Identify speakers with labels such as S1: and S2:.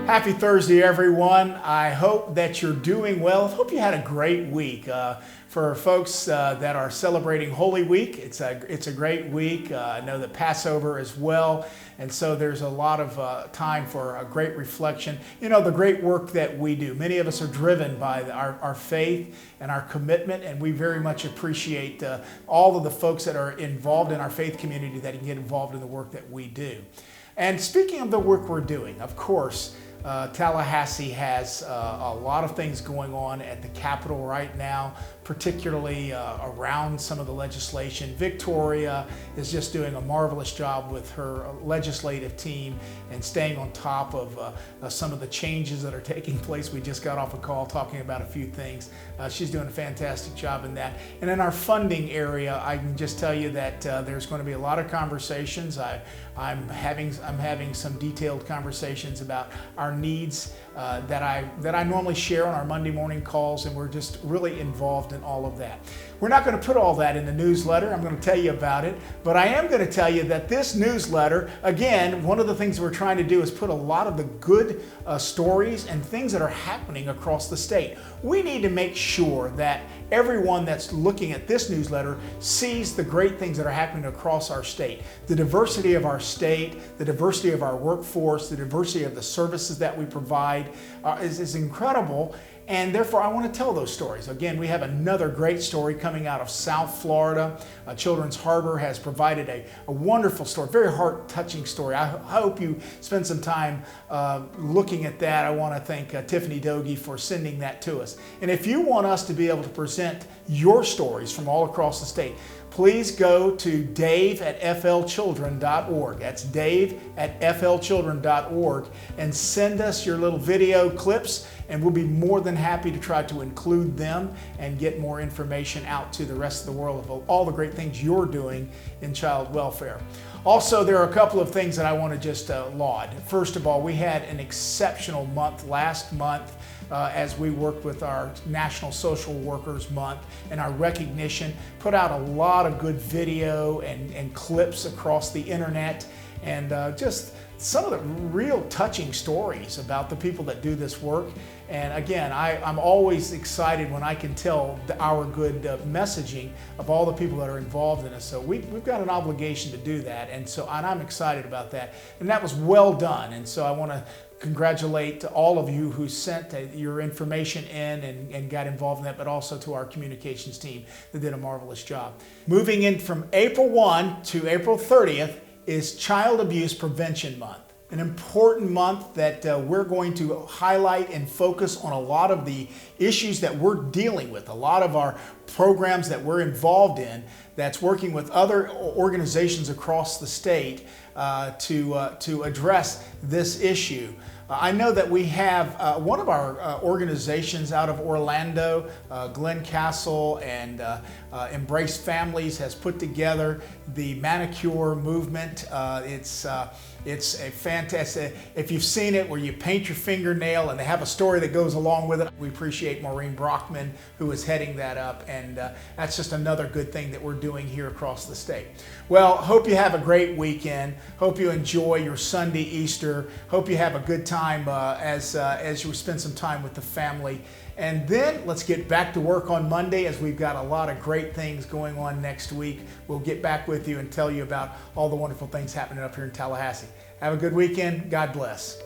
S1: Happy Thursday, everyone. I hope that you're doing well. I hope you had a great week. For folks that are celebrating Holy Week, it's a great week. I know that Passover as well, and so there's a lot of time for a great reflection. You know, the great work that we do. Many of us are driven by our faith and our commitment, and we very much appreciate all of the folks that are involved in our faith community that can get involved in the work that we do. And speaking of the work we're doing, of course, Tallahassee has a lot of things going on at the Capitol right now, particularly around some of the legislation. Victoria is just doing a marvelous job with her legislative team and staying on top of some of the changes that are taking place. We just got off a call talking about a few things. She's doing a fantastic job in that. And in our funding area, I can just tell you that there's going to be a lot of conversations. I'm having some detailed conversations about our needs that I normally share on our Monday morning calls, and we're just really involved in all of that. We're not going to put all that in the newsletter. I'm going to tell you about it, but I am going to tell you that this newsletter, again, one of the things we're trying to do is put a lot of the good stories and things that are happening across the state. We need to make sure that everyone that's looking at this newsletter sees the great things that are happening across our state. The diversity of our state, the diversity of our workforce, the diversity of the services that we provide is incredible. And therefore, I want to tell those stories. Again, we have another great story coming out of South Florida. Children's Harbor has provided a wonderful story, very heart-touching story. I hope you spend some time looking at that. I want to thank Tiffany Dogie for sending that to us. And if you want us to be able to present your stories from all across the state, please go to dave@flchildren.org. That's dave@flchildren.org, and send us your little video clips, and we'll be more than happy to try to include them and get more information out to the rest of the world of all the great things you're doing in child welfare. Also, there are a couple of things that I want to just laud. First of all, we had an exceptional month last month as we worked with our National Social Workers Month and our recognition, put out a lot of good video and clips across the internet, and just some of the real touching stories about the people that do this work. And again, I'm always excited when I can tell our good messaging of all the people that are involved in it. So we've got an obligation to do that, and I'm excited about that. And that was well done. And so I want to congratulate all of you who sent your information in and got involved in that, but also to our communications team that did a marvelous job. Moving in from April 1 to April 30th is Child Abuse Prevention Month. An important month that we're going to highlight and focus on a lot of the issues that we're dealing with, a lot of our programs that we're involved in that's working with other organizations across the state to address this issue. I know that we have one of our organizations out of Orlando, Glenn Castle and Embrace Families, has put together the Manicure Movement. It's a fantastic, if you've seen it, where you paint your fingernail and they have a story that goes along with it. We appreciate Maureen Brockman, who is heading that up, and that's just another good thing that we're doing here across the state. Well, hope you have a great weekend. Hope you enjoy your Sunday, Easter. Hope you have a good time as you spend some time with the family. And then let's get back to work on Monday, as we've got a lot of great things going on next week. We'll get back with you and tell you about all the wonderful things happening up here in Tallahassee. Have a good weekend. God bless.